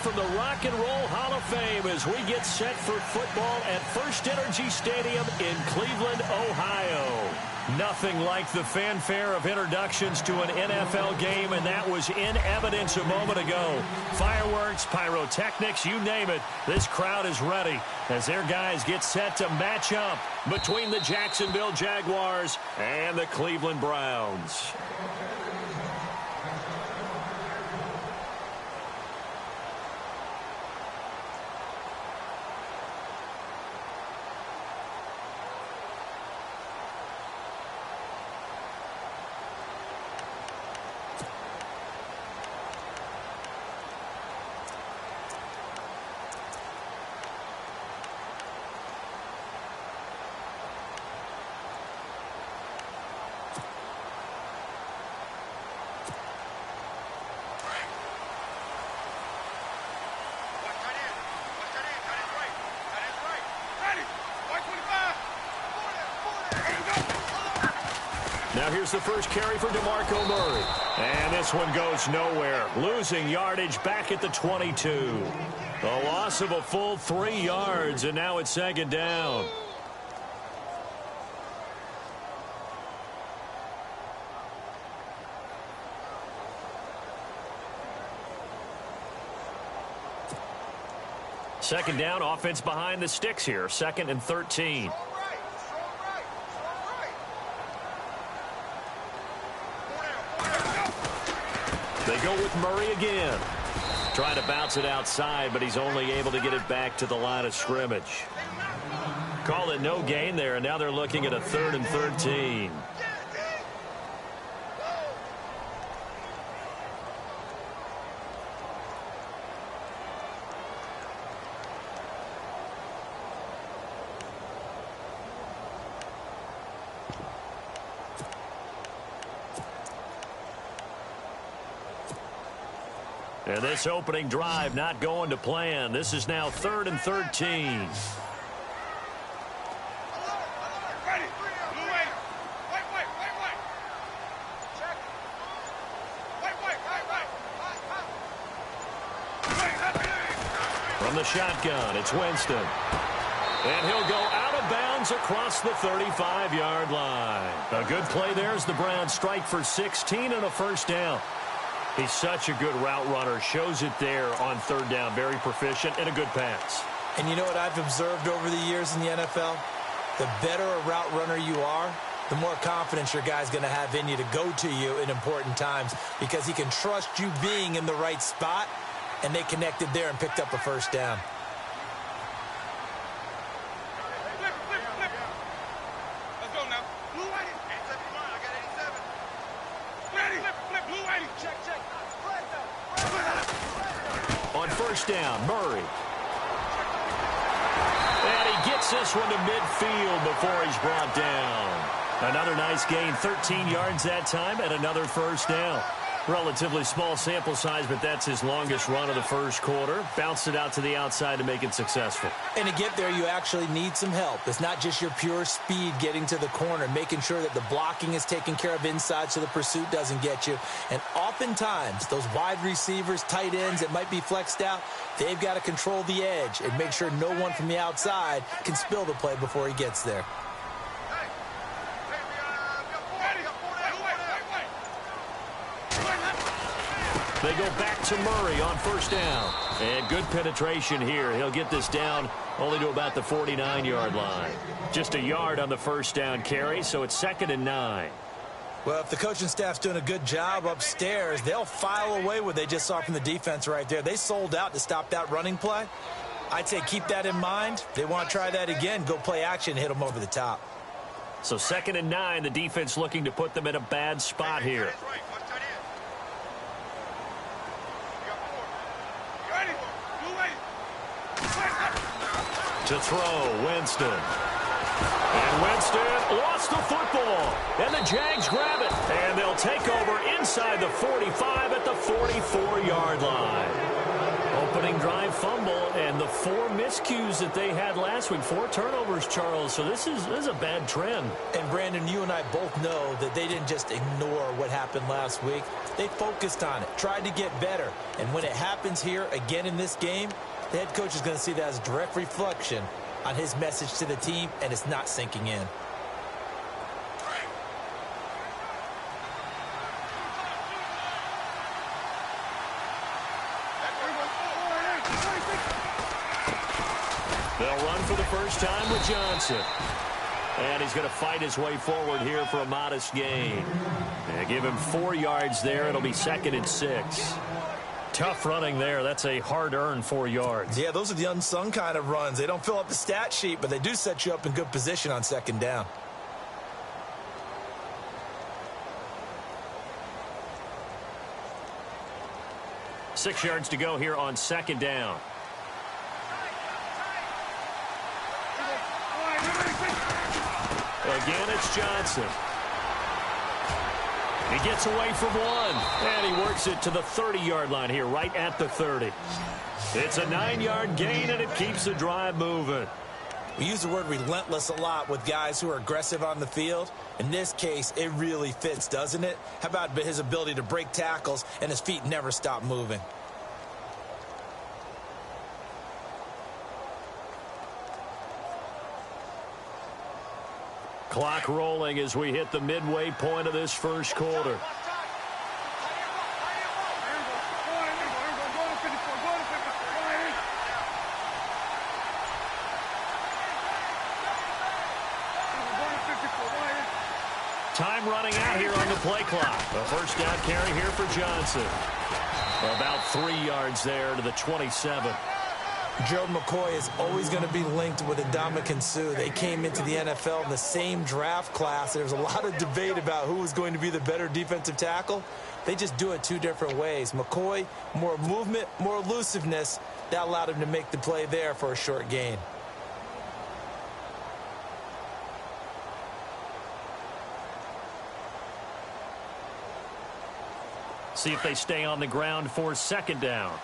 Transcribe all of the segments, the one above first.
from the Rock and Roll Hall of Fame as we get set for football at First Energy Stadium in Cleveland, Ohio. Nothing like the fanfare of introductions to an NFL game, and that was in evidence a moment ago. Fireworks, pyrotechnics, you name it. This crowd is ready as their guys get set to match up between the Jacksonville Jaguars and the Cleveland Browns. Now here's the first carry for DeMarco Murray. And this one goes nowhere. Losing yardage back at the 22. A loss of a full 3 yards, and now it's second down. Second down, offense behind the sticks here. 2nd and 13. They go with Murray again. Trying to bounce it outside, but he's only able to get it back to the line of scrimmage. Call it no gain there, and now they're looking at a 3rd and 13. And this opening drive not going to plan. This is now 3rd and 13. From the shotgun, it's Winston. And he'll go out of bounds across the 35-yard line. A good play there as the Browns strike for 16 and a first down. He's such a good route runner. Shows it there on 3rd down. Very proficient and a good pass. And you know what I've observed over the years in the NFL? The better a route runner you are, the more confidence your guy's going to have in you to go to you in important times because he can trust you being in the right spot, and they connected there and picked up a first down. Down, Murray. And he gets this one to midfield before he's brought down. Another nice gain, 13 yards that time, and another first down. Relatively small sample size, but that's his longest run of the first quarter. Bounced it out to the outside to make it successful. And to get there, you actually need some help. It's not just your pure speed getting to the corner, making sure that the blocking is taken care of inside so the pursuit doesn't get you. And oftentimes, those wide receivers, tight ends that might be flexed out, they've got to control the edge and make sure no one from the outside can spill the play before he gets there. They go back to Murray on first down. And good penetration here. He'll get this down only to about the 49-yard line. Just a yard on the first down carry, so it's 2nd and 9. Well, if the coaching staff's doing a good job upstairs, they'll file away what they just saw from the defense right there. They sold out to stop that running play. I'd say keep that in mind. They want to try that again. Go play action, hit them over the top. So 2nd and 9, the defense looking to put them in a bad spot here. To throw, Winston. And Winston lost the football. And the Jags grab it. And they'll take over inside the 45 at the 44-yard line. Oh, opening drive fumble and the 4 miscues that they had last week. 4 turnovers, Charles. So this is a bad trend. And, Brandon, you and I both know that they didn't just ignore what happened last week. They focused on it, tried to get better. And when it happens here again in this game, the head coach is going to see that as a direct reflection on his message to the team, and it's not sinking in. They'll run for the first time with Johnson. And he's going to fight his way forward here for a modest gain. And give him 4 yards there. It'll be 2nd and 6. Tough running there. That's a hard-earned 4 yards. Yeah, those are the unsung kind of runs. They don't fill up the stat sheet, but they do set you up in good position on 2nd down. Six yards to go here on 2nd down. Again, it's Johnson. He gets away from 1, and he works it to the 30-yard line here, right at the 30. It's a 9-yard gain, and it keeps the drive moving. We use the word relentless a lot with guys who are aggressive on the field. In this case, it really fits, doesn't it? How about his ability to break tackles and his feet never stop moving? Clock rolling as we hit the midway point of this first quarter. Time running out here on the play clock. A first down carry here for Johnson. About 3 yards there to the 27. Gerald McCoy is always going to be linked with Ndamukong Suh. They came into the NFL in the same draft class. There was a lot of debate about who was going to be the better defensive tackle. They just do it 2 different ways. McCoy, more movement, more elusiveness. That allowed him to make the play there for a short gain. See if they stay on the ground for 2nd down.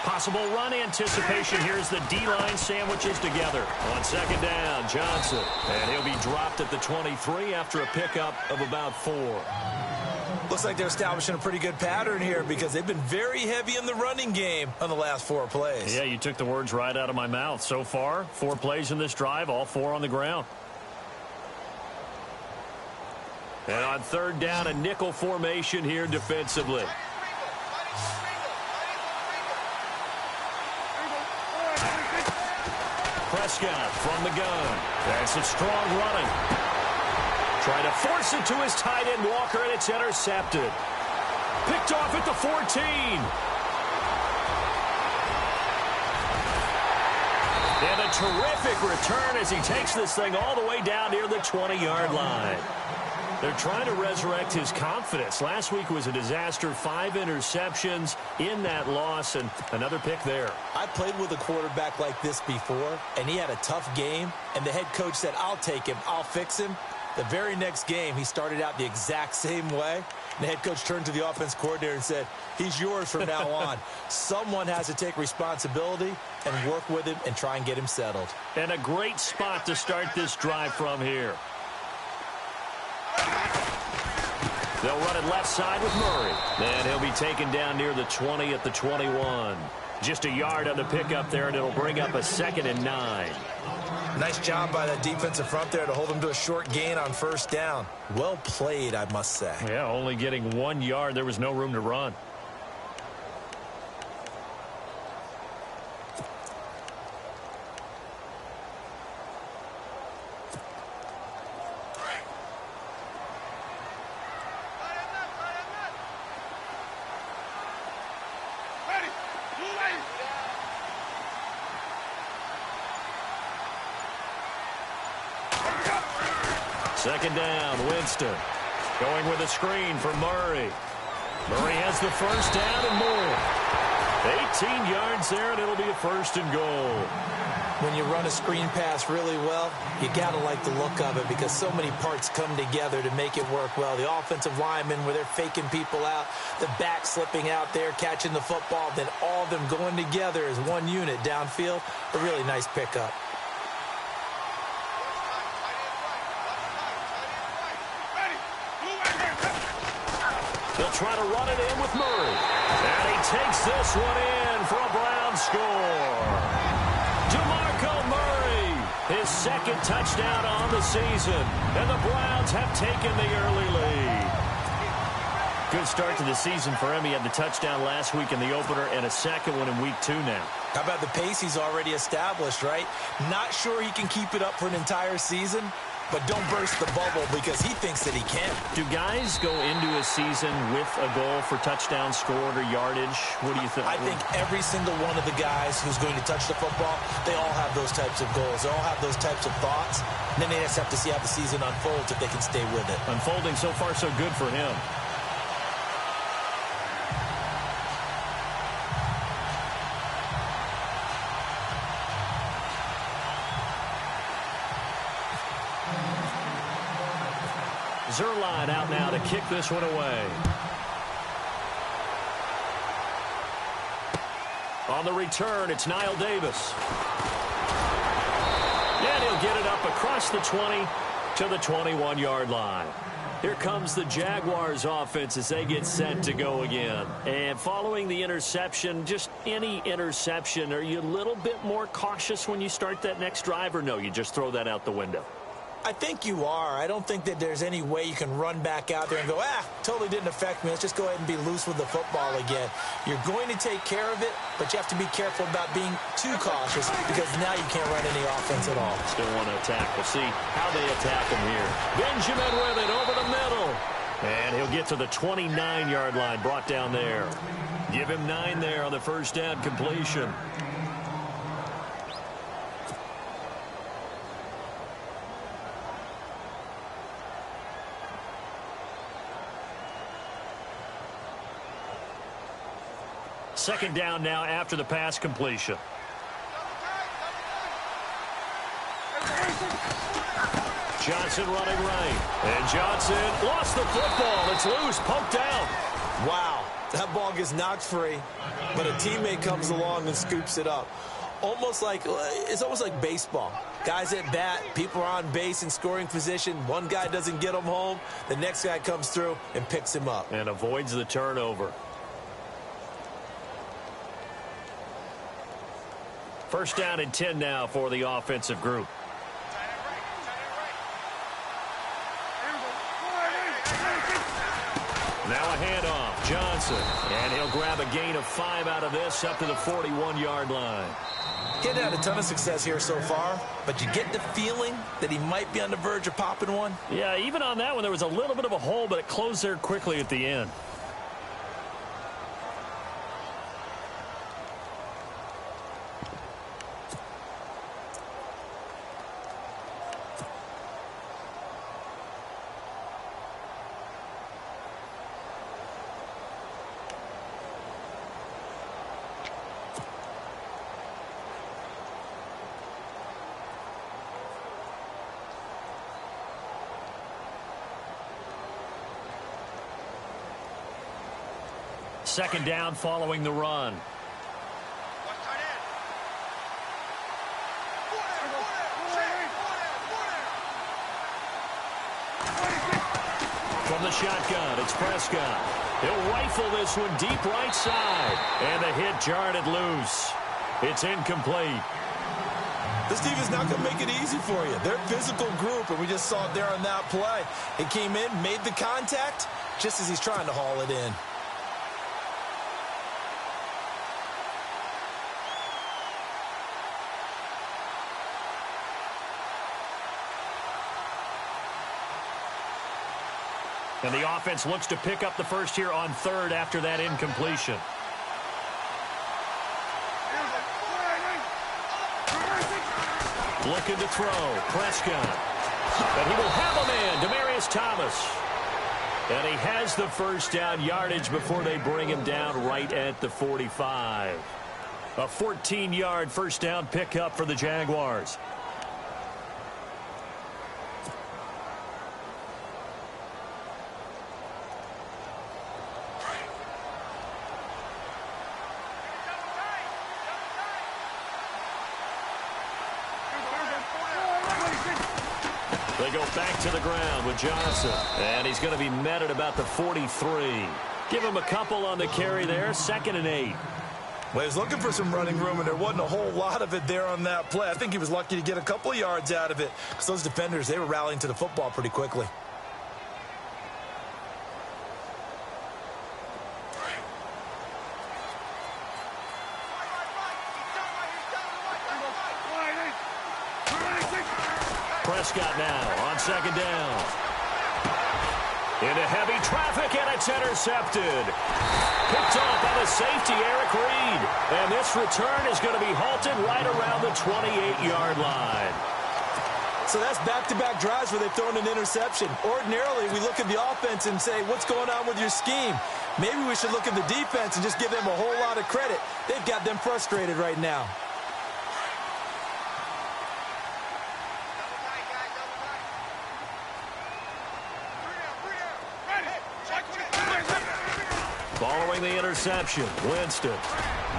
Possible run anticipation. Here's the D-line sandwiches together. On 2nd down, Johnson. And he'll be dropped at the 23 after a pickup of about 4. Looks like they're establishing a pretty good pattern here because they've been very heavy in the running game on the last 4 plays. Yeah, you took the words right out of my mouth. So far, 4 plays in this drive, all 4 on the ground. And on 3rd down, a nickel formation here defensively. Prescott from the gun. That's a strong running. Trying to force it to his tight end, Walker, and it's intercepted. Picked off at the 14. And a terrific return as he takes this thing all the way down near the 20-yard line. They're trying to resurrect his confidence. Last week was a disaster. 5 interceptions in that loss, and another pick there. I played with a quarterback like this before, and he had a tough game, and the head coach said, I'll take him, I'll fix him. The very next game, he started out the exact same way. And the head coach turned to the offense coordinator and said, he's yours from now on. Someone has to take responsibility and work with him and try and get him settled. And a great spot to start this drive from here. They'll run it left side with Murray. And he'll be taken down near the 20 at the 21. Just a yard on the pickup there, and it'll bring up a 2nd and 9. Nice job by that defensive front there to hold him to a short gain on 1st down. Well played, I must say. Yeah, only getting 1 yard. There was no room to run. Second down, Winston. Going with a screen for Murray. Murray has the first down and more. 18 yards there, and it'll be a 1st and goal. When you run a screen pass really well, you got to like the look of it because so many parts come together to make it work well. The offensive linemen, where they're faking people out, the back slipping out there, catching the football, then all of them going together as one unit downfield. A really nice pickup. They'll try to run it in with Murray. And he takes this one in for a Brown score. His second touchdown on the season, and the Browns have taken the early lead. Good start to the season for him. He had the touchdown last week in the opener and a second one in week 2 now. How about the pace he's already established, right? Not sure he can keep it up for an entire season, but don't burst the bubble because he thinks that he can. Do guys go into a season with a goal for touchdowns scored or yardage? What do you think? I think every single one of the guys who's going to touch the football, they all have those types of goals. They all have those types of thoughts. And then they just have to see how the season unfolds if they can stay with it. Unfolding so far so good for him. Zerline out now to kick this one away. On the return, it's Niall Davis. And he'll get it up across the 20 to the 21-yard line. Here comes the Jaguars offense as they get set to go again. And following the interception, just any interception, are you a little bit more cautious when you start that next drive, or no, you just throw that out the window? I think you are. I don't think that there's any way you can run back out there and go, totally didn't affect me. Let's just go ahead and be loose with the football again. You're going to take care of it, but you have to be careful about being too cautious because now you can't run any offense at all. Still want to attack. We'll see how they attack him here. Benjamin with it over the middle. And he'll get to the 29-yard line, brought down there. Give him 9 there on the first down completion. Second down now after the pass completion. Johnson running right. And Johnson lost the football. It's loose, poked out. Wow, that ball gets knocked free, but a teammate comes along and scoops it up. It's almost like baseball. Guys at bat, people are on base in scoring position. One guy doesn't get him home. The next guy comes through and picks him up. And avoids the turnover. First down and 10 now for the offensive group. Now a handoff, Johnson. And he'll grab a gain of 5 out of this up to the 41-yard line. Getting had a ton of success here so far, but you get the feeling that he might be on the verge of popping one. Yeah, even on that one, there was a little bit of a hole, but it closed there quickly at the end. Second down following the run. From the shotgun, it's Prescott. He'll rifle this one deep right side. And the hit jarred it loose. It's incomplete. This team is not going to make it easy for you. They're a physical group, and we just saw it there on that play. It came in, made the contact, just as he's trying to haul it in. And the offense looks to pick up the first here on third after that incompletion. Looking to throw. Prescott. And he will have a man. Demaryius Thomas. And he has the first down yardage before they bring him down right at the 45. A 14-yard first down pickup for the Jaguars. They go back to the ground with Johnson. And he's going to be met at about the 43. Give him a couple on the carry there. 2nd and 8. Well, he was looking for some running room, and there wasn't a whole lot of it there on that play. I think he was lucky to get a couple of yards out of it because those defenders, they were rallying to the football pretty quickly. Prescott now on 2nd down. Into heavy traffic, and it's intercepted. Picked off by the safety, Eric Reed. And this return is going to be halted right around the 28-yard line. So that's back-to-back drives where they've thrown an interception. Ordinarily, we look at the offense and say, what's going on with your scheme? Maybe we should look at the defense and just give them a whole lot of credit. They've got them frustrated right now. Following the interception, Winston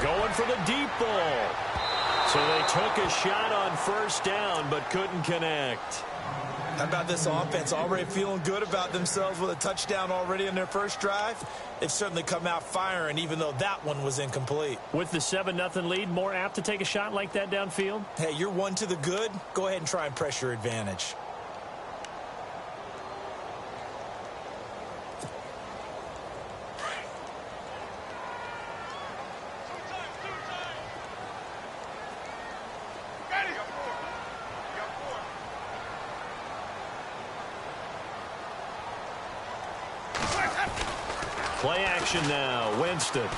going for the deep ball. So they took a shot on first down but couldn't connect. How about this offense already feeling good about themselves with a touchdown already in their first drive? They've certainly come out firing even though that one was incomplete. With the 7-0 lead, more apt to take a shot like that downfield? Hey, you're one to the good. Go ahead and try and press your advantage. Play action now. Winston. Into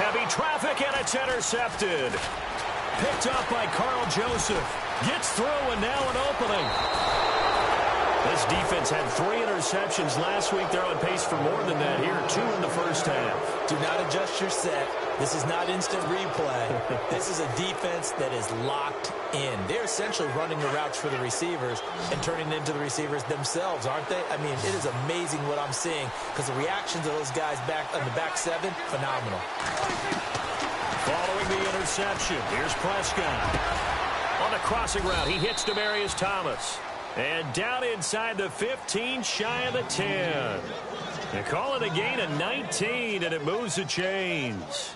heavy traffic, and it's intercepted. Picked up by Carl Joseph. Gets through, and now an opening. This defense had 3 interceptions last week. They're on pace for more than that here. 2 in the first half. Do not adjust your set. This is not instant replay. This is a defense that is locked in. They're essentially running the routes for the receivers and turning it into the receivers themselves, aren't they? I mean, it is amazing what I'm seeing because the reactions of those guys back on the back 7, phenomenal. Following the interception, here's Prescott. On the crossing route, he hits Demaryius Thomas. And down inside the 15, shy of the 10. They call it a gain of 19, and it moves the chains.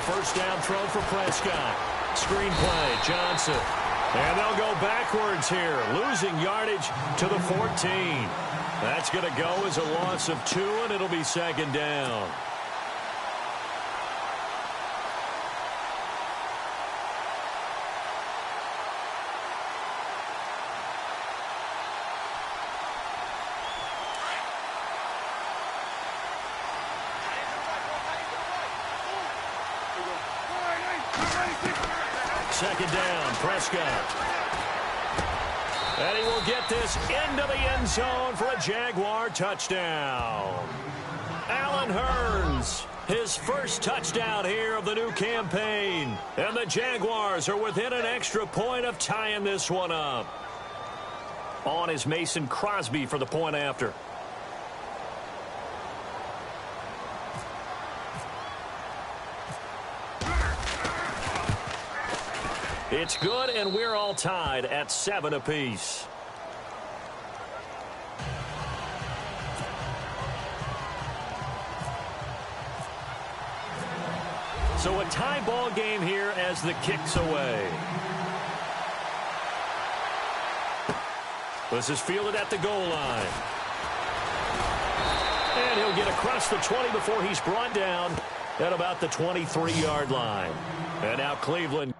First down throw for Prescott. Screen play, Johnson. And they'll go backwards here, losing yardage to the 14. That's going to go as a loss of 2, and it'll be 2nd down. Second down, Prescott. And he will get this into the end zone for a Jaguar touchdown. Allen Hurns, his first touchdown here of the new campaign. And the Jaguars are within an extra point of tying this one up. On is Mason Crosby for the point after. It's good, and we're all tied at 7 apiece. So a tie ball game here as the kick's away. This is fielded at the goal line. And he'll get across the 20 before he's brought down at about the 23-yard line. And now Cleveland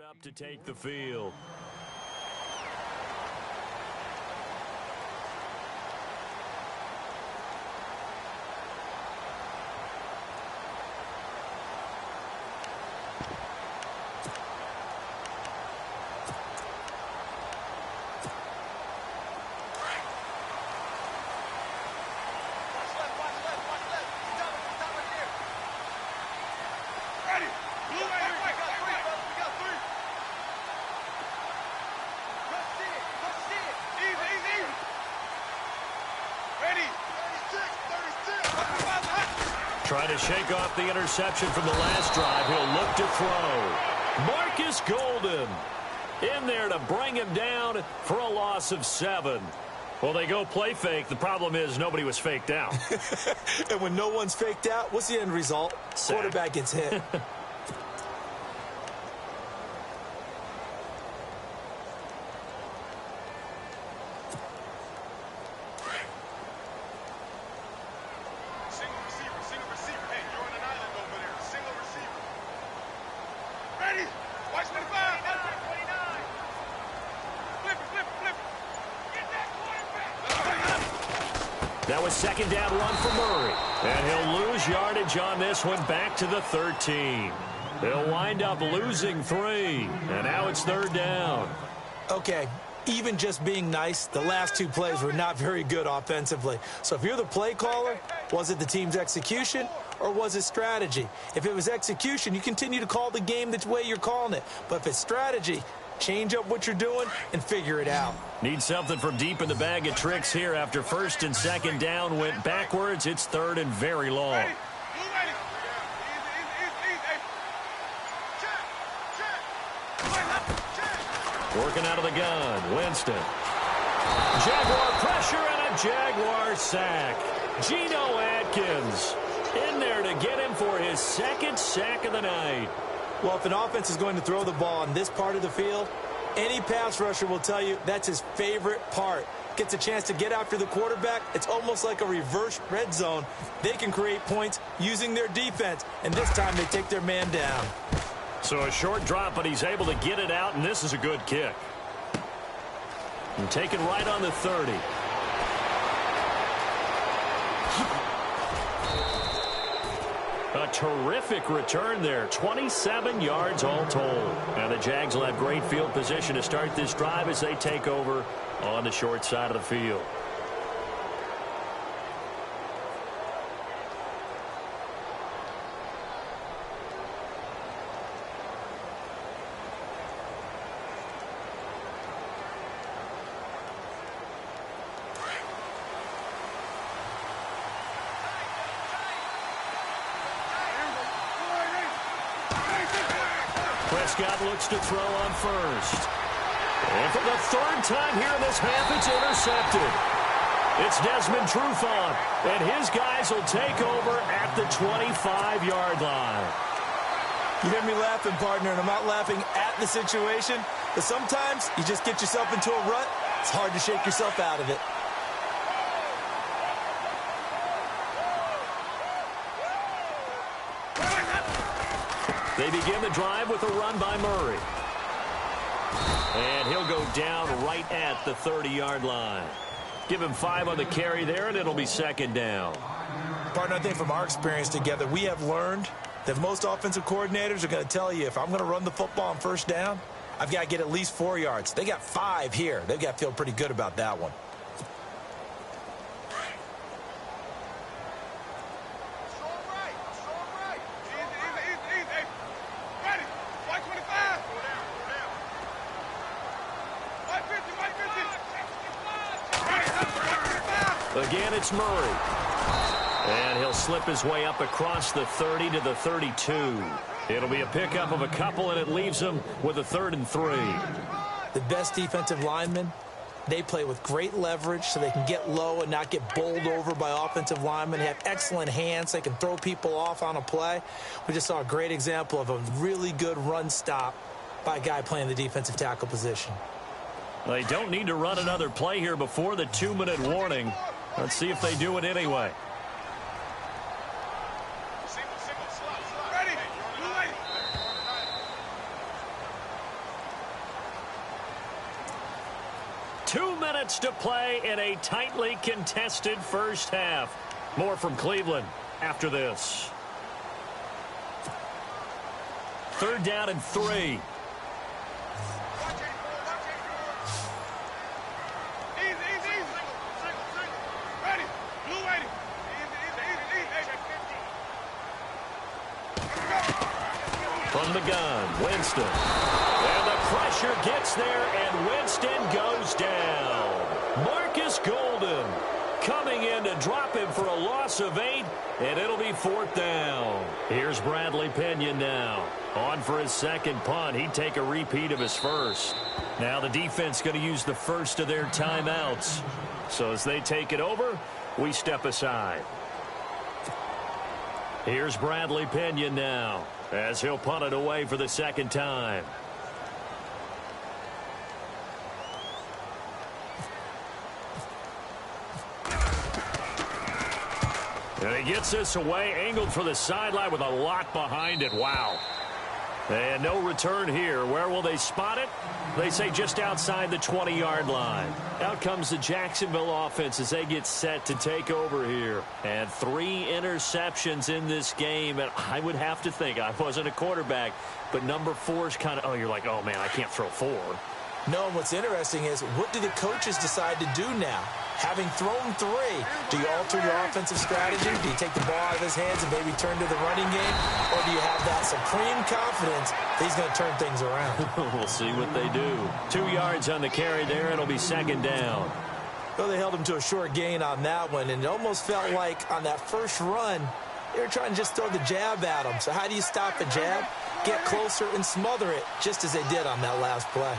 up to take the field. Trying to shake off the interception from the last drive. He'll look to throw. Marcus Golden in there to bring him down for a loss of 7. Well, they go play fake. The problem is nobody was faked out. And when no one's faked out, what's the end result? Sack. Quarterback gets hit. That was second down 1 for Murray. And he'll lose yardage on this one back to the 13. They'll wind up losing 3. And now it's third down. Okay, even just being nice, the last 2 plays were not very good offensively. So if you're the play caller, was it the team's execution or was it strategy? If it was execution, you continue to call the game the way you're calling it. But if it's strategy, change up what you're doing and figure it out. Need something from deep in the bag of tricks here after first and second down went backwards. It's third and very long. Working out of the gun, Winston. Jaguar pressure and a Jaguar sack. Geno Atkins in there to get him for his second sack of the night. Well, if an offense is going to throw the ball on this part of the field, any pass rusher will tell you that's his favorite part. Gets a chance to get after the quarterback. It's almost like a reverse red zone. They can create points using their defense, and this time they take their man down. So a short drop, but he's able to get it out, and this is a good kick. And taken right on the 30. A terrific return there. 27 yards all told. And the Jags will have great field position to start this drive as they take over on the short side of the field. Prescott looks to throw on first. And for the third time here in this half, it's intercepted. It's Desmond Trufant, and his guys will take over at the 25-yard line. You hear me laughing, partner, and I'm not laughing at the situation, but sometimes you just get yourself into a rut. It's hard to shake yourself out of it. They begin the drive with a run by Murray. And he'll go down right at the 30-yard line. Give him 5 on the carry there, and it'll be second down. Partner, I think from our experience together, we have learned that most offensive coordinators are going to tell you, if I'm going to run the football on first down, I've got to get at least 4 yards. They got 5 here. They've got to feel pretty good about that one. Again, it's Murray. And he'll slip his way up across the 30 to the 32. It'll be a pickup of a couple, and it leaves him with a 3rd and 3. The best defensive linemen, they play with great leverage so they can get low and not get bowled over by offensive linemen. They have excellent hands. They can throw people off on a play. We just saw a great example of a really good run stop by a guy playing the defensive tackle position. They don't need to run another play here before the 2-minute warning. Let's see if they do it anyway. 2 minutes to play in a tightly contested first half. More from Cleveland after this. 3rd down and 3. From the gun, Winston. And the pressure gets there, and Winston goes down. Marcus Golden coming in to drop him for a loss of 8, and it'll be 4th down. Here's Bradley Pinion now. On for his second punt. He'd take a repeat of his first. Now the defense going to use the first of their timeouts. So as they take it over, we step aside. Here's Bradley Pinion now, as he'll punt it away for the second time. And he gets this away, angled for the sideline with a lot behind it. Wow. And no return here. Where will they spot it? They say just outside the 20-yard line. Out comes the Jacksonville offense as they get set to take over here. And 3 interceptions in this game. And I would have to think, I wasn't a quarterback, but number 4 is kind of, you're like, oh, man, I can't throw 4. No, and what's interesting is, what do the coaches decide to do now? Having thrown 3, do you alter your offensive strategy? Do you take the ball out of his hands and maybe turn to the running game? Or do you have that supreme confidence that he's going to turn things around? We'll see what they do. 2 yards on the carry there. It'll be 2nd down. Well, they held him to a short gain on that one, and it almost felt like on that first run, they were trying to just throw the jab at him. So how do you stop a jab? Get closer and smother it, just as they did on that last play.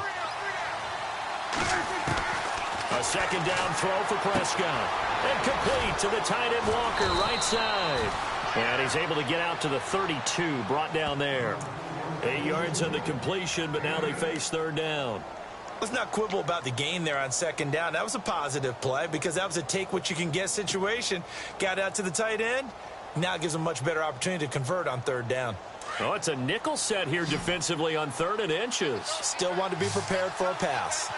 A 2nd down throw for Prescott. And complete to the tight end Walker, right side. And he's able to get out to the 32, brought down there. 8 yards on the completion, but now they face 3rd down. Let's not quibble about the gain there on 2nd down. That was a positive play because that was a take-what-you-can-get situation. Got out to the tight end. Now it gives them a much better opportunity to convert on 3rd down. Oh, it's a nickel set here defensively on 3rd and inches. Still want to be prepared for a pass.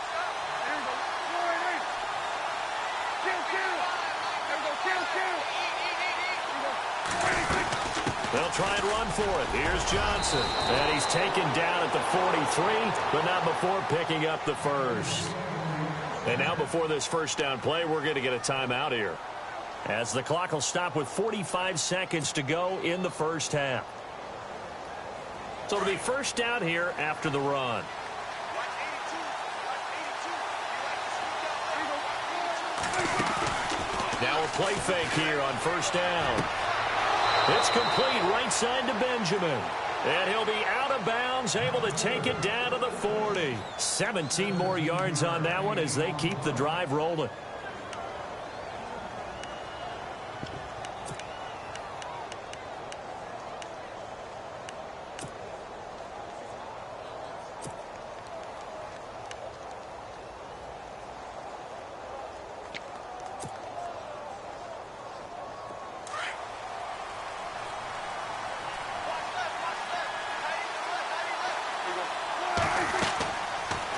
They'll try and run for it. Here's Johnson. And he's taken down at the 43, but not before picking up the first. And now before this first down play, we're going to get a timeout here, as the clock will stop with 45 seconds to go in the first half. So it'll be first down here after the run. Now a play fake here on first down. It's complete right side to Benjamin. And he'll be out of bounds, able to take it down to the 40. 17 more yards on that one as they keep the drive rolling.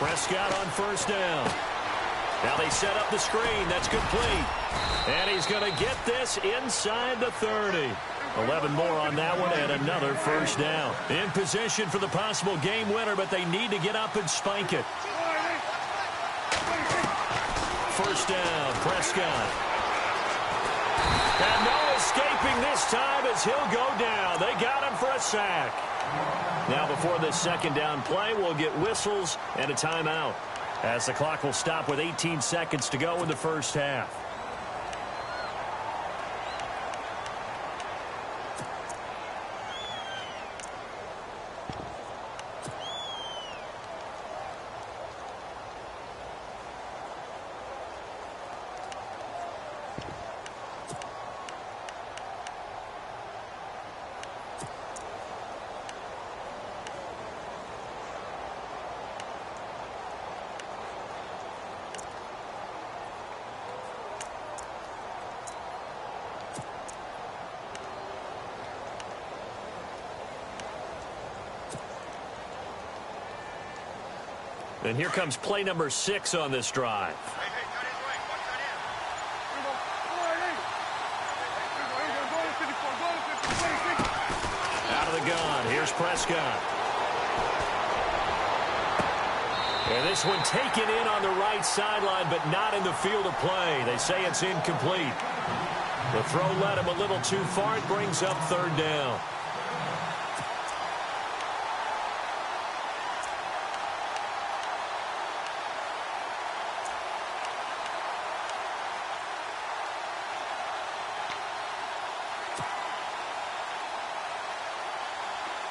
Prescott on first down. Now they set up the screen. That's complete. And he's going to get this inside the 30. 11 more on that one and another first down. In position for the possible game winner, but they need to get up and spike it. First down, Prescott. And no escaping this time as he'll go down. They got him for a sack. Now before this second down play, we'll get whistles and a timeout, as the clock will stop with 18 seconds to go in the first half. And here comes play number 6 on this drive. Out of the gun, here's Prescott. And this one taken in on the right sideline, but not in the field of play. They say it's incomplete. The throw led him a little too far. It brings up 3rd down.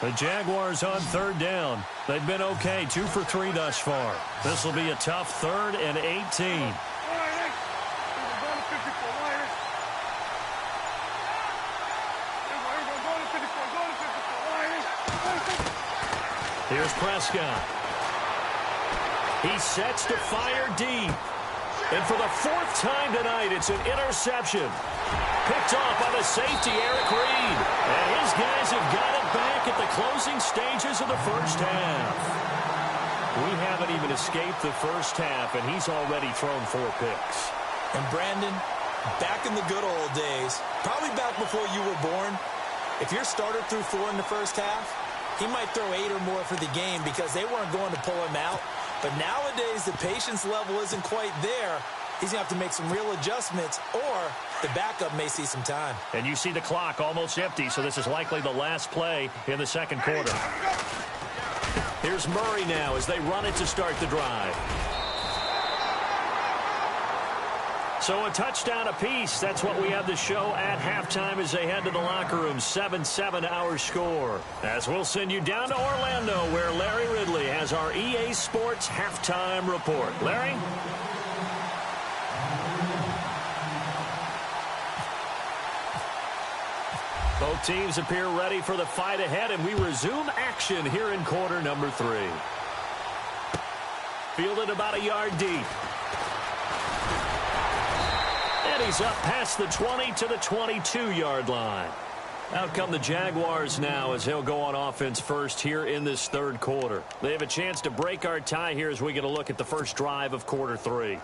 The Jaguars on 3rd down. They've been okay, 2 for 3 thus far. This will be a tough 3rd and 18. Here's Prescott. He sets to fire deep. And for the 4th time tonight, it's an interception. Picked off by the safety, Eric Reed. And his guys have got it back at the closing stages of the first half. We haven't even escaped the first half, and he's already thrown 4 picks. And Brandon, back in the good old days, probably back before you were born, if your starter threw 4 in the first half, he might throw 8 or more for the game because they weren't going to pull him out. But nowadays, the patience level isn't quite there. He's going to have to make some real adjustments, or the backup may see some time. And you see the clock almost empty, so this is likely the last play in the 2nd quarter. Here's Murray now as they run it to start the drive. So a touchdown apiece. That's what we have to show at halftime as they head to the locker room. 7-7 our score. As we'll send you down to Orlando, where Larry Ridley has our EA Sports halftime report. Larry? Both teams appear ready for the fight ahead, and we resume action here in quarter number 3. Fielded about a yard deep. And he's up past the 20 to the 22-yard line. Out come the Jaguars now as they'll go on offense first here in this 3rd quarter. They have a chance to break our tie here as we get a look at the first drive of quarter 3.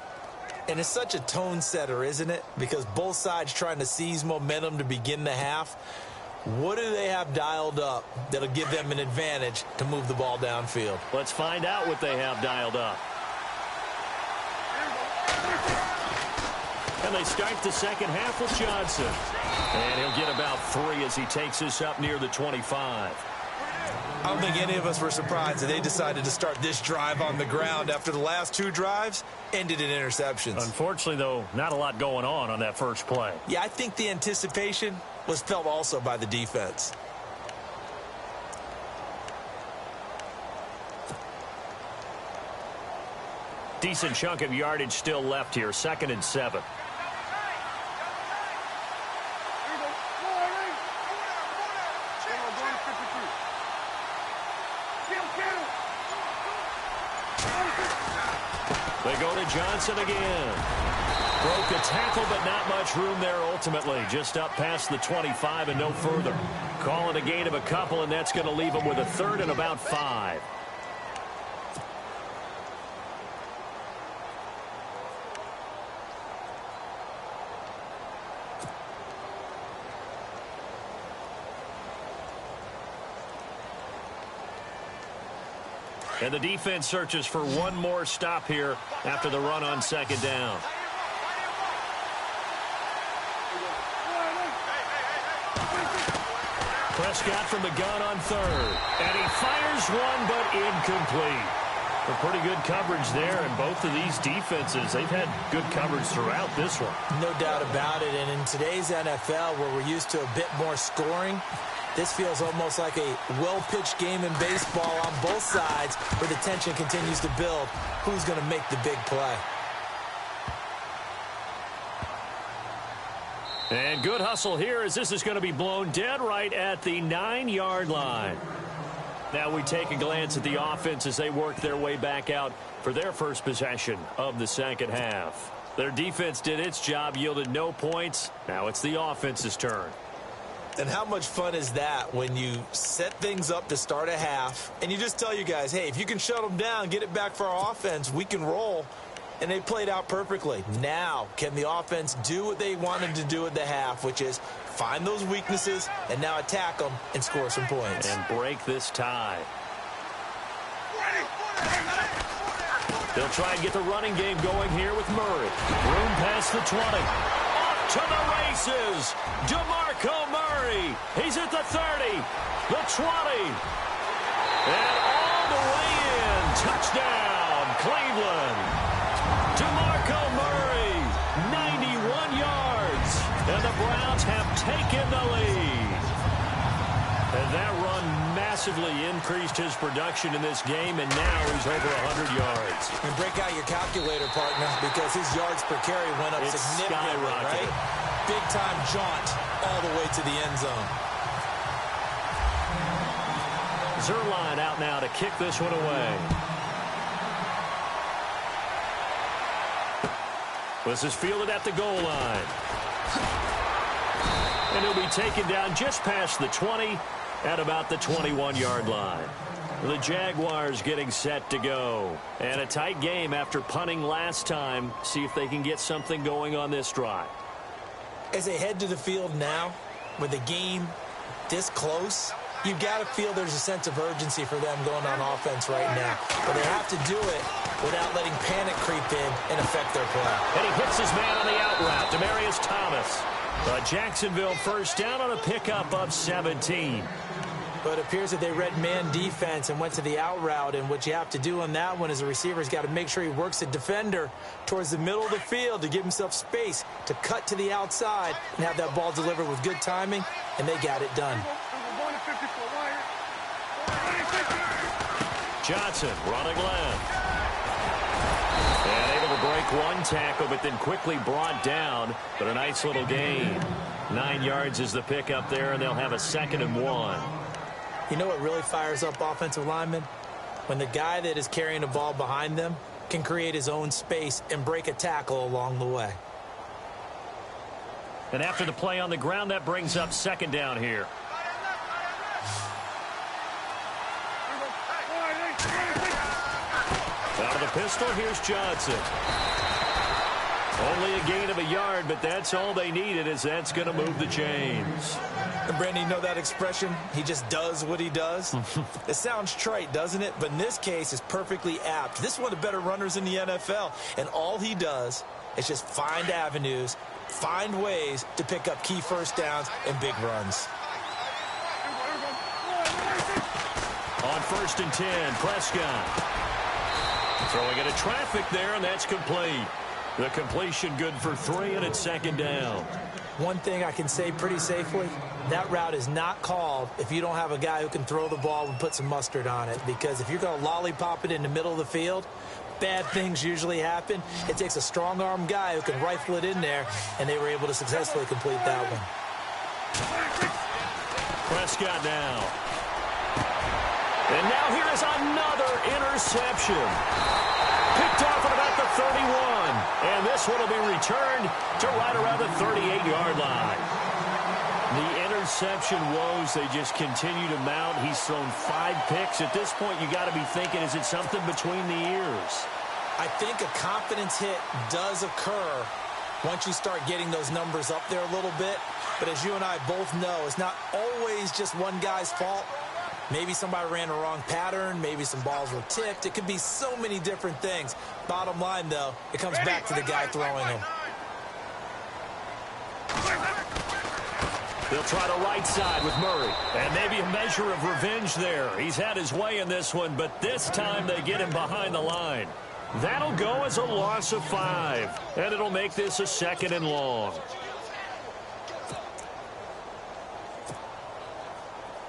And it's such a tone setter, isn't it? Because both sides trying to seize momentum to begin the half. What do they have dialed up that'll give them an advantage to move the ball downfield? Let's find out what they have dialed up. And they start the second half with Johnson. And he'll get about 3 as he takes this up near the 25. I don't think any of us were surprised that they decided to start this drive on the ground after the last 2 drives ended in interceptions. Unfortunately, though, not a lot going on that first play. Yeah, I think the anticipation was felt also by the defense. Decent chunk of yardage still left here. 2nd and 7. They go to Johnson again. Broke a tackle, but not much room there ultimately. Just up past the 25 and no further. Call it a gain of a couple, and that's going to leave them with a 3rd and about 5. And the defense searches for one more stop here after the run on 2nd down. Prescott from the gun on 3rd. And he fires one, but incomplete. A pretty good coverage there, and both of these defenses, they've had good coverage throughout this one. No doubt about it, and in today's NFL, where we're used to a bit more scoring, this feels almost like a well-pitched game in baseball on both sides where the tension continues to build. Who's going to make the big play? And good hustle here as this is going to be blown dead right at the 9-yard line. Now we take a glance at the offense as they work their way back out for their first possession of the second half. Their defense did its job, yielded no points. Now it's the offense's turn. And how much fun is that when you set things up to start a half and you just tell you guys, hey, if you can shut them down, get it back for our offense, we can roll. And they played out perfectly. Now, can the offense do what they wanted to do at the half, which is find those weaknesses and now attack them and score some points. And break this tie. They'll try and get the running game going here with Murray. Room past the 20. Off to the races. DeMarco Murray. He's at the 30. The 20. And all the way in. Touchdown, Cleveland. DeMarco Murray, 91 yards. And the Browns have taken the lead. And that run massively increased his production in this game, and now he's over 100 yards. And break out your calculator, partner, because his yards per carry went up significantly, right? Big-time jaunt all the way to the end zone. Zuerlein out now to kick this one away. This is fielded at the goal line. And he'll be taken down just past the 20 at about the 21-yard line. The Jaguars getting set to go. And a tight game after punting last time. See if they can get something going on this drive. As they head to the field now, with the game this close, you've got to feel there's a sense of urgency for them going on offense right now. But they have to do it without letting panic creep in and affect their play. And he hits his man on the out route, Demaryius Thomas. Jacksonville first down on a pickup of 17. But it appears that they read man defense and went to the out route. And what you have to do on that one is a receiver's got to make sure he works the defender towards the middle of the field to give himself space to cut to the outside and have that ball delivered with good timing. And they got it done. Johnson running left. And able to break one tackle, but then quickly brought down. But a nice little gain. 9 yards is the pickup there, and they'll have a 2nd and 1. You know what really fires up offensive linemen? When the guy that is carrying the ball behind them can create his own space and break a tackle along the way. And after the play on the ground, that brings up 2nd down here. Out of the pistol, here's Johnson. Only a gain of a yard, but that's all they needed, as that's going to move the chains. And Brandon, you know that expression? He just does what he does? It sounds trite, doesn't it? But in this case, it's perfectly apt. This is one of the better runners in the NFL, and all he does is just find avenues, find ways to pick up key first downs and big runs. On 1st and 10, Prescott. Throwing into traffic there, and that's complete. The completion good for 3, and it's 2nd down. One thing I can say pretty safely, that route is not called if you don't have a guy who can throw the ball and put some mustard on it. Because if you're going to lollipop it in the middle of the field, bad things usually happen. It takes a strong-arm guy who can rifle it in there, and they were able to successfully complete that one. Prescott now. And now here is another interception. Picked off at about the 31. And this one will be returned to right around the 38-yard line. The interception woes, they just continue to mount. He's thrown 5 picks. At this point, you got to be thinking, is it something between the ears? I think a confidence hit does occur once you start getting those numbers up there a little bit. But as you and I both know, it's not always just one guy's fault. Maybe somebody ran the wrong pattern. Maybe some balls were tipped. It could be so many different things. Bottom line, though, it comes back to the guy throwing them. They'll try the right side with Murray. And maybe a measure of revenge there. He's had his way in this one, but this time they get him behind the line. That'll go as a loss of 5. And it'll make this a 2nd and long.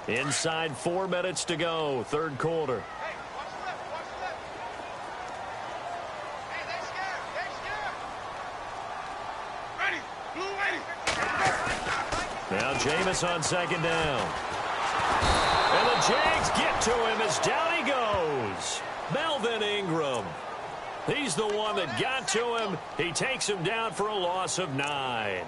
Inside 4 minutes to go, 3rd quarter. Now Jameis on 2nd down. And the Jags get to him as down he goes. Melvin Ingram. He's the one that got to him. He takes him down for a loss of 9.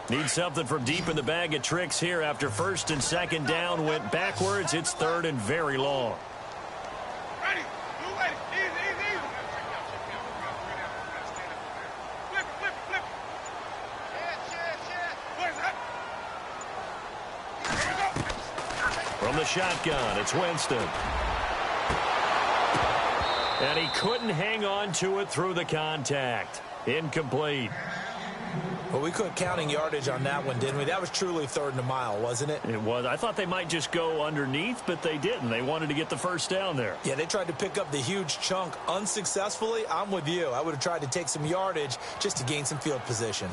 Need something from deep in the bag of tricks here after first and second down went backwards. It's third and very long. Ready. Easy. Flip. What is that? From the shotgun, it's Winston. And he couldn't hang on to it through the contact. Incomplete. Well, we quit counting yardage on that one, didn't we? That was truly third and a mile, wasn't it? It was. I thought they might just go underneath, but they didn't. They wanted to get the first down there. Yeah, they tried to pick up the huge chunk unsuccessfully. I'm with you. I would have tried to take some yardage just to gain some field position.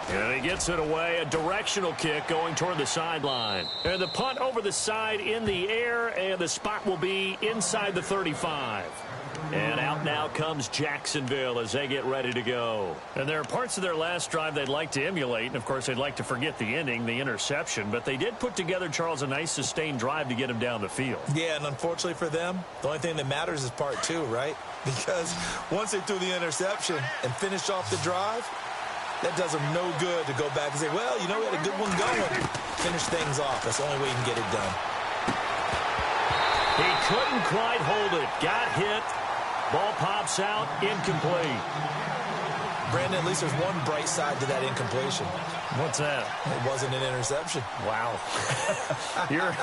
And he gets it away, a directional kick going toward the sideline. And the punt over the side in the air, and the spot will be inside the 35. And out now comes Jacksonville as they get ready to go. And there are parts of their last drive they'd like to emulate, and of course they'd like to forget the ending, the interception, but they did put together, Charles, a nice sustained drive to get him down the field. Yeah, and unfortunately for them, the only thing that matters is part two, right? Because once they threw the interception and finished off the drive, that does them no good to go back and say, well, you know, we had a good one going. Finish things off. That's the only way you can get it done. He couldn't quite hold it. Got hit. Ball pops out. Incomplete. Brandon, at least there's one bright side to that incompletion. What's that? It wasn't an interception. Wow. You're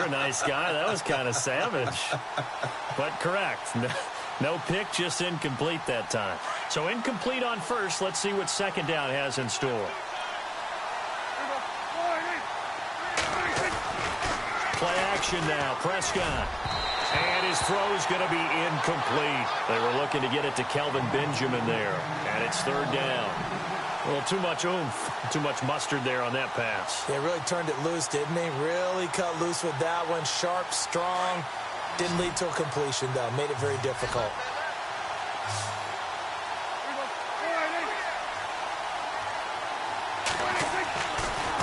a nice guy. That was kind of savage. But correct. No pick, just incomplete that time. So incomplete on first. Let's see what second down has in store. Play action now. Prescott. And his throw is going to be incomplete. They were looking to get it to Kelvin Benjamin there. And it's third down. A little too much oomph, too much mustard there on that pass. They really turned it loose, didn't they? Really cut loose with that one. Sharp, strong. Didn't lead to a completion, though. Made it very difficult.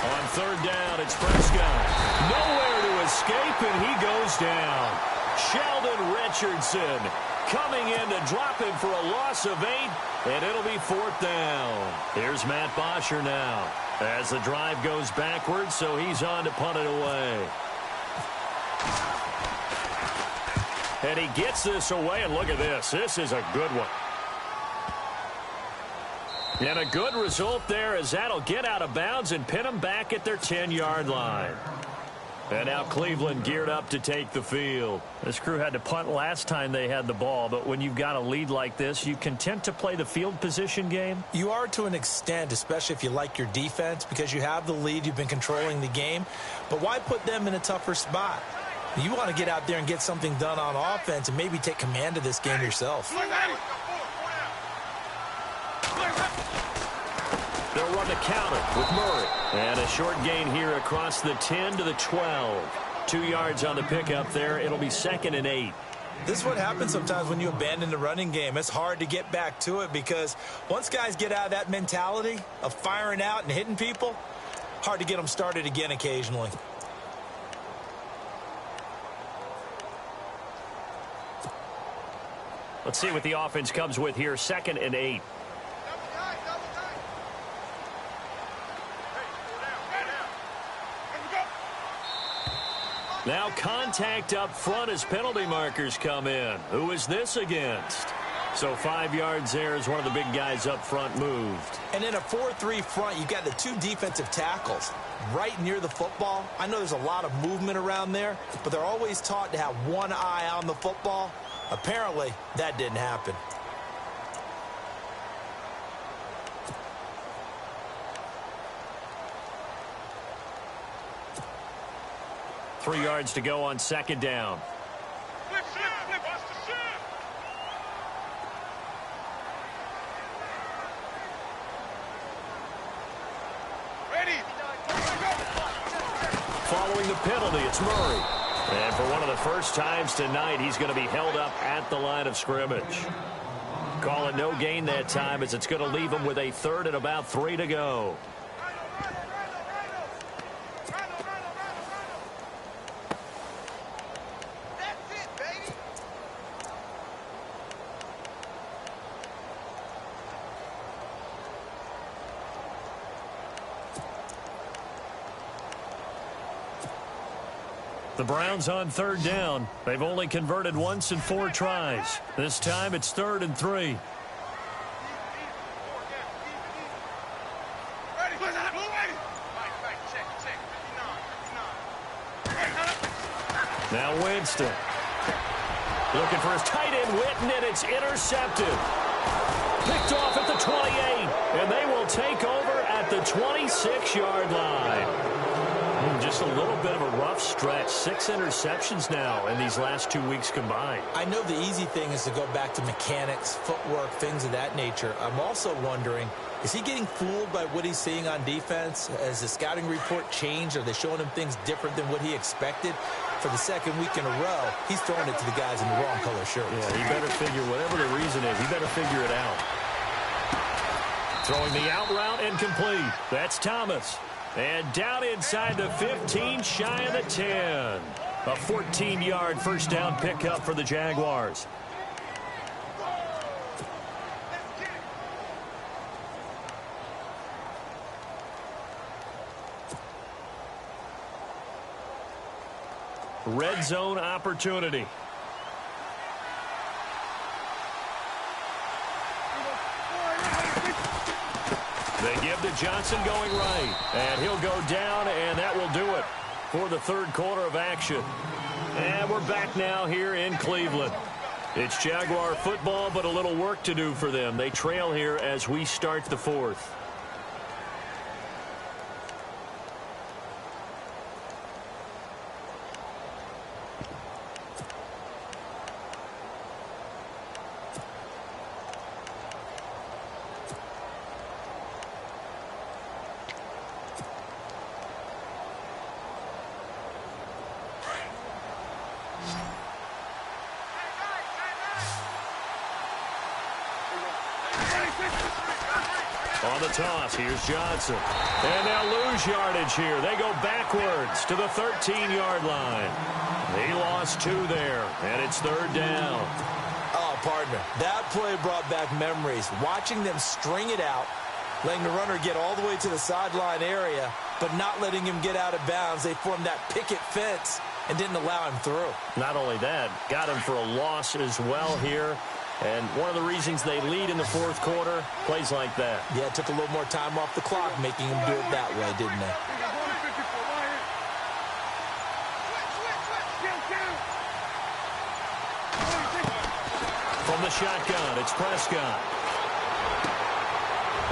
On third down, it's Prescott. Nowhere to escape, and he goes down. Sheldon Richardson coming in to drop him for a loss of 8, and it'll be fourth down. Here's Matt Bosher now as the drive goes backwards, so he's on to punt it away. And he gets this away, and look at this. This is a good one. And a good result there as that'll get out of bounds and pin them back at their 10-yard line. And now Cleveland geared up to take the field. This crew had to punt last time they had the ball, but when you've got a lead like this, you content to play the field position game? You are to an extent, especially if you like your defense, because you have the lead, you've been controlling the game. But why put them in a tougher spot? You want to get out there and get something done on offense and maybe take command of this game yourself. They'll run the counter with Murray. And a short gain here across the 10 to the 12. 2 yards on the pickup there. It'll be 2nd and 8. This is what happens sometimes when you abandon the running game. It's hard to get back to it because once guys get out of that mentality of firing out and hitting people, hard to get them started again occasionally. Let's see what the offense comes with here. 2nd and 8. Now contact up front as penalty markers come in. Who is this against? So 5 yards there as one of the big guys up front moved. And in a 4-3 front, you've got the 2 defensive tackles right near the football. I know there's a lot of movement around there, but they're always taught to have one eye on the football. Apparently, that didn't happen. Three yards to go on 2nd down. Flip, watch the shift. Ready. Following the penalty, it's Murray. And for one of the first times tonight, he's going to be held up at the line of scrimmage. Call it no gain that time as it's going to leave him with a 3rd and about 3 to go. The Browns on third down. They've only converted once in 4 tries. This time it's 3rd and 3. Now Winston. Looking for his tight end, Witten, and it's intercepted. Picked off at the 28, and they will take over at the 26-yard line. Just a little bit of a rough stretch. 6 interceptions now in these last 2 weeks combined. I know the easy thing is to go back to mechanics, footwork, things of that nature. I'm also wondering, is he getting fooled by what he's seeing on defense? Has the scouting report changed? Are they showing him things different than what he expected? For the second week in a row, he's throwing it to the guys in the wrong color shirts. Yeah, he better figure, whatever the reason is, he better figure it out. Throwing the out route and complete. That's Thomas. And down inside the 15, shy of the 10. A 14-yard first down pickup for the Jaguars. Red zone opportunity. They give to Johnson going right. And he'll go down, and that will do it for the third quarter of action. And we're back now here in Cleveland. It's Jaguar football, but a little work to do for them. They trail here as we start the fourth. On the toss, here's Johnson. And they'll lose yardage here. They go backwards to the 13-yard line. He lost 2 there, and it's 3rd down. Oh, partner, that play brought back memories. Watching them string it out, letting the runner get all the way to the sideline area, but not letting him get out of bounds. They formed that picket fence and didn't allow him through. Not only that, got him for a loss as well here. And one of the reasons they lead in the fourth quarter, plays like that. Yeah, it took a little more time off the clock, making him do it that way, didn't they? From the shotgun, it's Prescott.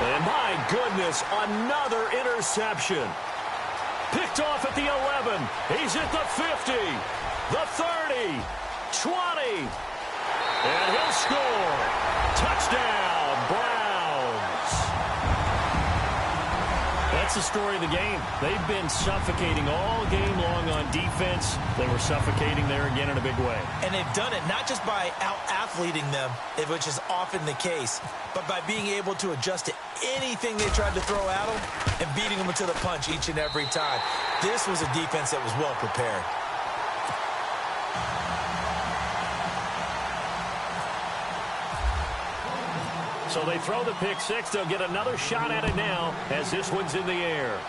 And my goodness, another interception. Picked off at the 11. He's at the 50, the 30, 20. And he'll score. Touchdown, Browns. That's the story of the game. They've been suffocating all game long on defense. They were suffocating there again in a big way. And they've done it not just by out-athleting them, which is often the case, but by being able to adjust to anything they tried to throw at them and beating them to the punch each and every time. This was a defense that was well prepared. So they throw the pick six. They'll get another shot at it now as this one's in the air.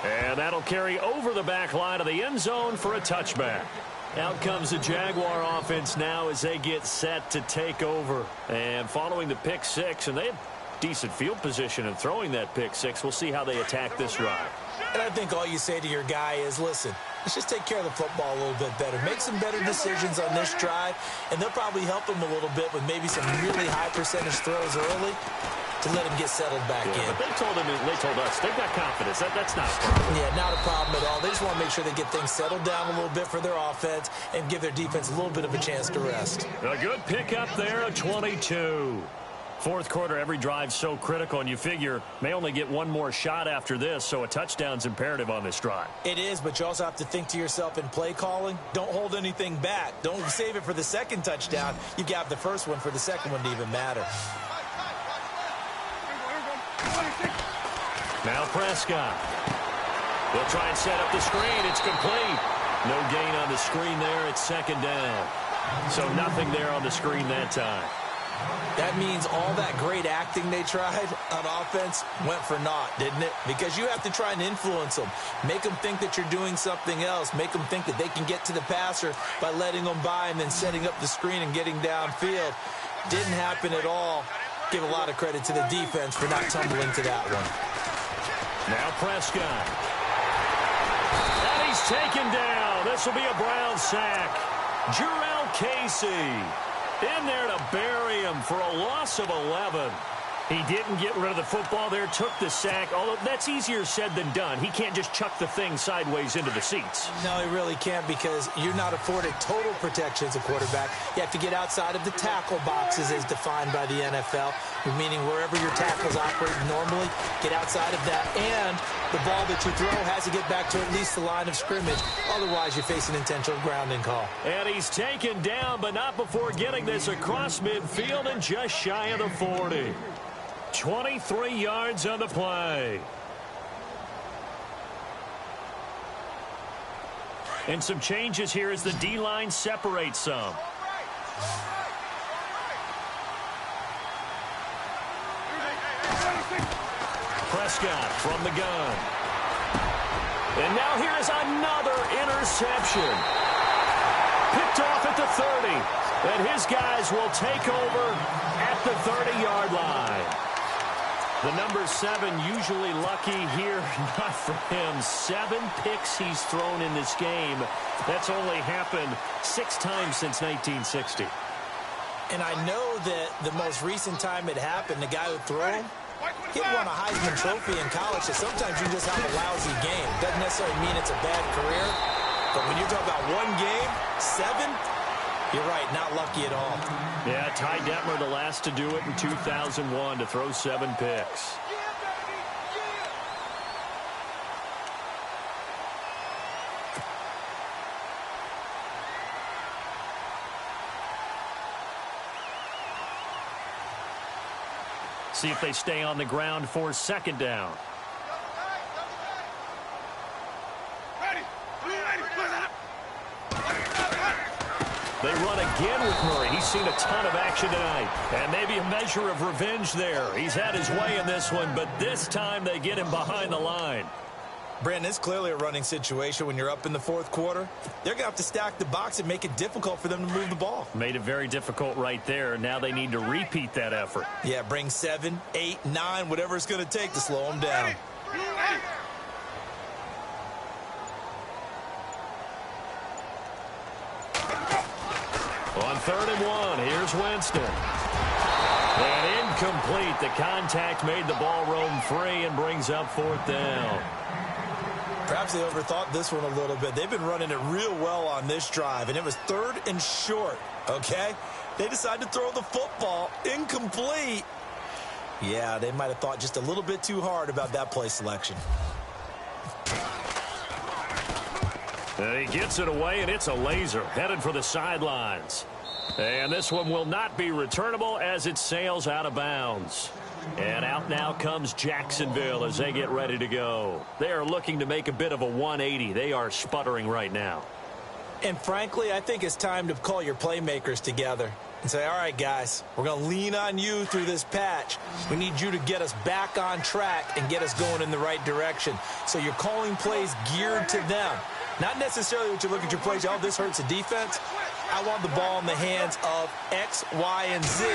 And that'll carry over the back line of the end zone for a touchback. Out comes the Jaguar offense now as they get set to take over. And following the pick six, and they have decent field position in throwing that pick six. We'll see how they attack this drive. And I think all you say to your guy is, listen, let's just take care of the football a little bit better. Make some better decisions on this drive, and they'll probably help him a little bit with maybe some really high percentage throws early to let him get settled back in. But they told us, they've got confidence. That's not a problem. Yeah, not a problem at all. They just want to make sure they get things settled down a little bit for their offense and give their defense a little bit of a chance to rest. A good pickup there, a 22. Fourth quarter, every drive's so critical, and you figure may only get one more shot after this, so a touchdown's imperative on this drive. It is, but you also have to think to yourself in play calling, don't hold anything back. Don't save it for the second touchdown. You got the first one for the second one to even matter. Now Prescott. They'll try and set up the screen. It's complete. No gain on the screen there. It's second down. So nothing there on the screen that time. That means all that great acting they tried on offense went for naught, didn't it? Because you have to try and influence them. Make them think that you're doing something else. Make them think that they can get to the passer by letting them by and then setting up the screen and getting downfield. Didn't happen at all. Give a lot of credit to the defense for not tumbling to that one. Now Prescott. And he's taken down. This will be a Brown sack. Jurrell Casey in there to bury him for a loss of 11. He didn't get rid of the football there, took the sack, although that's easier said than done. He can't just chuck the thing sideways into the seats. No, he really can't because you're not afforded total protection as a quarterback. You have to get outside of the tackle boxes as defined by the NFL, meaning wherever your tackles operate normally, get outside of that, and the ball that you throw has to get back to at least the line of scrimmage. Otherwise, you face an intentional grounding call. And he's taken down, but not before getting this across midfield and just shy of the 40. 23 yards on the play. And some changes here as the D-line separates some. Prescott from the gun. And now here is another interception. Picked off at the 30. And his guys will take over at the 30-yard line. The number 7 usually lucky here, not for him. 7 picks he's thrown in this game. That's only happened 6 times since 1960. And I know that the most recent time it happened, the guy who threw him, he won a Heisman Trophy in college, so sometimes you just have a lousy game. Doesn't necessarily mean it's a bad career, but when you're talking about one game, 7, you're right, not lucky at all. Yeah, Ty Detmer, the last to do it in 2001, to throw 7 picks. See if they stay on the ground for second down. They run again with Murray. He's seen a ton of action tonight. And maybe a measure of revenge there. He's had his way in this one, but this time they get him behind the line. Brandon, it's clearly a running situation when you're up in the fourth quarter. They're going to have to stack the box and make it difficult for them to move the ball. Made it very difficult right there. Now they need to repeat that effort. Yeah, bring 7, 8, 9, whatever it's going to take to slow them down. On 3rd and 1, here's Winston. And incomplete. The contact made the ball roam free and brings up 4th down. Perhaps they overthought this one a little bit. They've been running it real well on this drive, and it was 3rd and short, okay? They decided to throw the football incomplete. Yeah, they might have thought just a little bit too hard about that play selection. And he gets it away, and it's a laser headed for the sidelines. And this one will not be returnable as it sails out of bounds. And out now comes Jacksonville as they get ready to go. They are looking to make a bit of a 180. They are sputtering right now. And frankly, I think it's time to call your playmakers together and say, all right, guys, we're going to lean on you through this patch. We need you to get us back on track and get us going in the right direction. So you're calling plays geared to them. Not necessarily what you look at your plays, oh, this hurts the defense. I want the ball in the hands of X, Y, and Z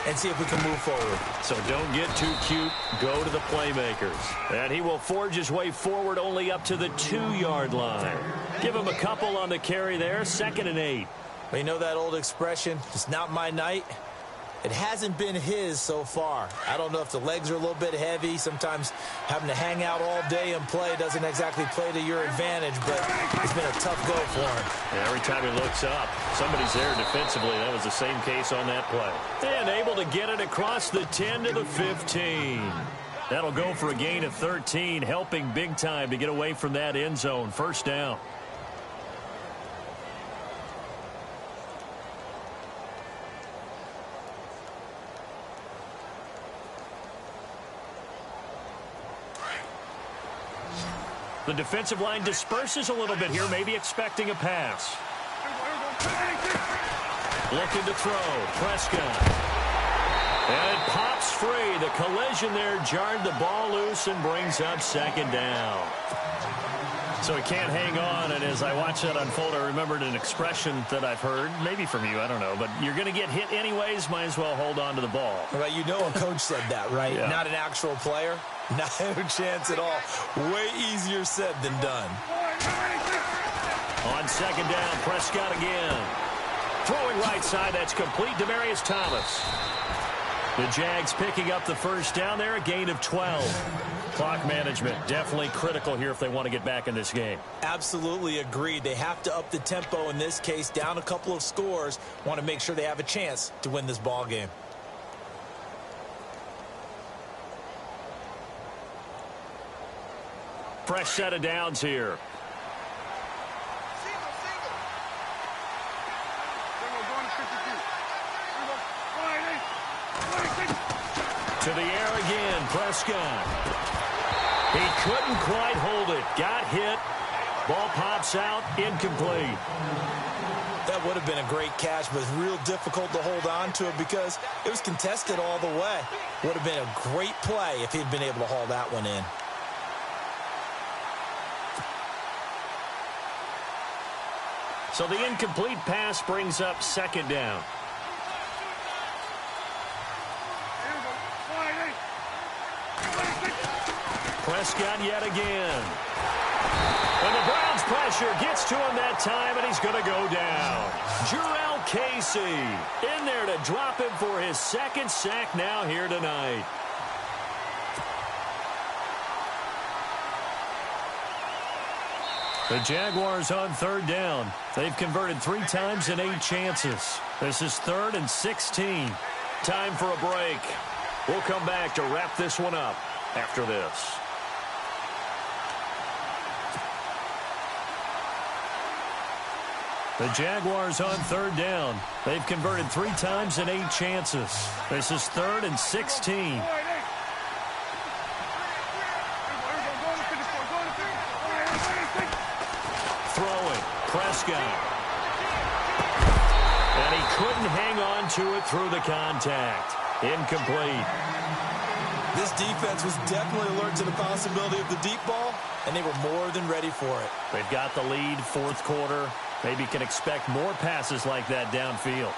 and see if we can move forward. So don't get too cute. Go to the playmakers. And he will forge his way forward only up to the 2-yard line. Give him a couple on the carry there. 2nd and 8. Well, you know that old expression, it's not my night? It hasn't been his so far. I don't know if the legs are a little bit heavy. Sometimes having to hang out all day and play doesn't exactly play to your advantage, but it's been a tough go for him. And every time he looks up, somebody's there defensively. That was the same case on that play. And able to get it across the 10 to the 15. That'll go for a gain of 13, helping big time to get away from that end zone. 1st down. The defensive line disperses a little bit here, maybe expecting a pass. Looking to throw. Prescott. And it pops free. The collision there jarred the ball loose and brings up second down. So he can't hang on, and as I watch that unfold, I remembered an expression that I've heard, maybe from you, I don't know, but you're going to get hit anyways, might as well hold on to the ball. Well, you know a coach said that, right? Yeah. Not an actual player. Not a chance at all. Way easier said than done. On second down, Prescott again. Throwing right side, that's complete. Demaryius Thomas. The Jags picking up the first down there, a gain of 12. Clock management, definitely critical here if they want to get back in this game. Absolutely agreed. They have to up the tempo in this case, down a couple of scores. Want to make sure they have a chance to win this ball game. Fresh set of downs here. To the air again, Prescott. He couldn't quite hold it. Got hit. Ball pops out, incomplete. That would have been a great catch, but it's real difficult to hold on to it because it was contested all the way. Would have been a great play if he'd been able to haul that one in. So the incomplete pass brings up second down. Prescott yet again. And the Browns pressure gets to him that time, and he's going to go down. Jurrell Casey in there to drop him for his second sack now here tonight. The Jaguars on third down. They've converted 3 times in 8 chances. This is 3rd and 16. Time for a break. We'll come back to wrap this one up after this. The Jaguars on third down. They've converted 3 times in 8 chances. This is 3rd and 16. Throwing. Prescott. And he couldn't hang on to it through the contact. Incomplete. This defense was definitely alert to the possibility of the deep ball, and they were more than ready for it. They've got the lead, 4th quarter. Maybe can expect more passes like that downfield.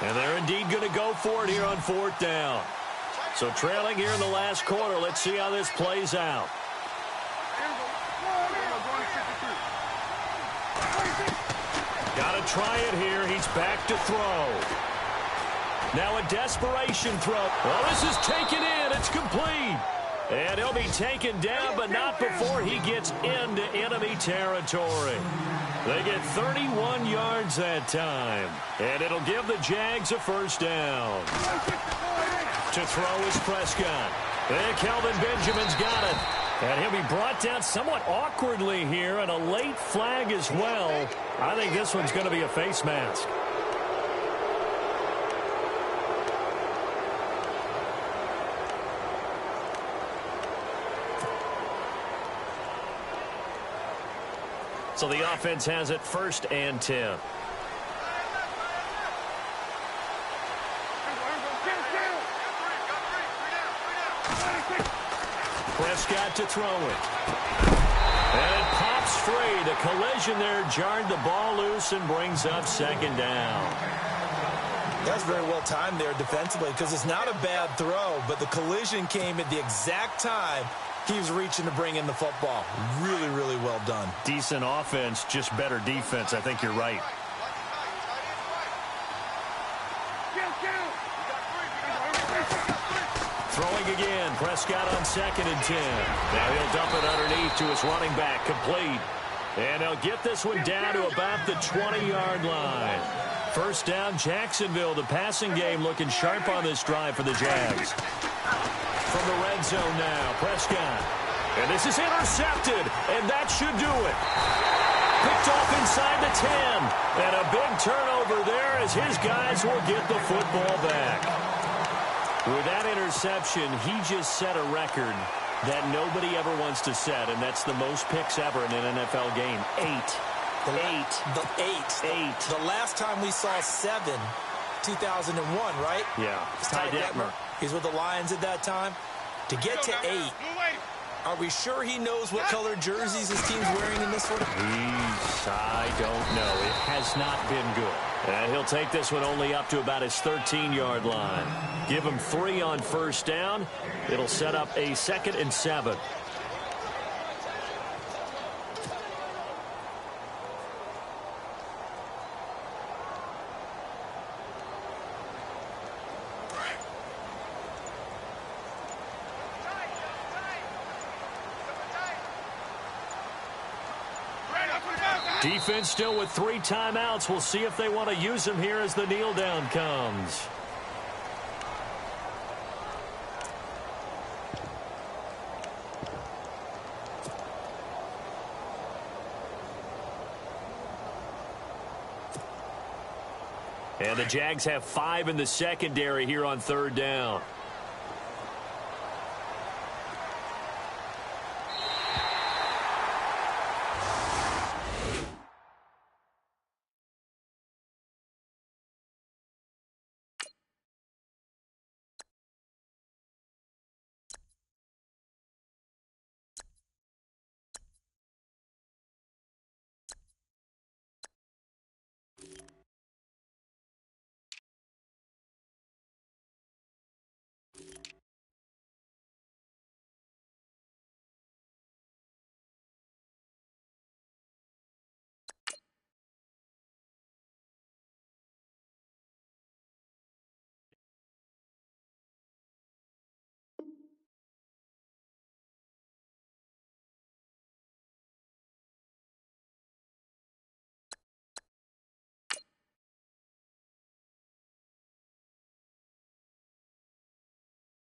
And they're indeed going to go for it here on 4th down. So trailing here in the last quarter. Let's see how this plays out. Got to try it here. He's back to throw. Now a desperation throw. Well, this is taken in. It's complete. And he'll be taken down, but not before he gets into enemy territory. They get 31 yards that time. And it'll give the Jags a first down. To throw is Prescott. And Kelvin Benjamin's got it. And he'll be brought down somewhat awkwardly here, and a late flag as well. I think this one's going to be a face mask. So the offense has it 1st and 10. Prescott to throw it. And it pops free. The collision there jarred the ball loose and brings up second down. That's very well timed there defensively because it's not a bad throw, but the collision came at the exact time he was reaching to bring in the football. Really, really well done. Decent offense, just better defense. I think you're right. Throwing again. Prescott on 2nd and 10. Now he'll dump it underneath to his running back. Complete. And they'll get this one down to about the 20-yard line. First down, Jacksonville. The passing game looking sharp on this drive for the Jags. From the red zone now, Prescott. And this is intercepted, and that should do it. Picked off inside the 10. And a big turnover there as his guys will get the football back. With that interception, he just set a record that nobody ever wants to set, and that's the most picks ever in an NFL game. 8. The last time we saw 7, 2001, right? Yeah. Ty Detmer. He's with the Lions at that time. To get to 8, are we sure he knows what color jerseys his team's wearing in this one? I don't know. It has not been good. And he'll take this one only up to about his 13-yard line. Give him 3 on first down. It'll set up a 2nd and 7. Defense still with 3 timeouts. We'll see if they want to use them here as the kneel down comes. And the Jags have 5 in the secondary here on 3rd down.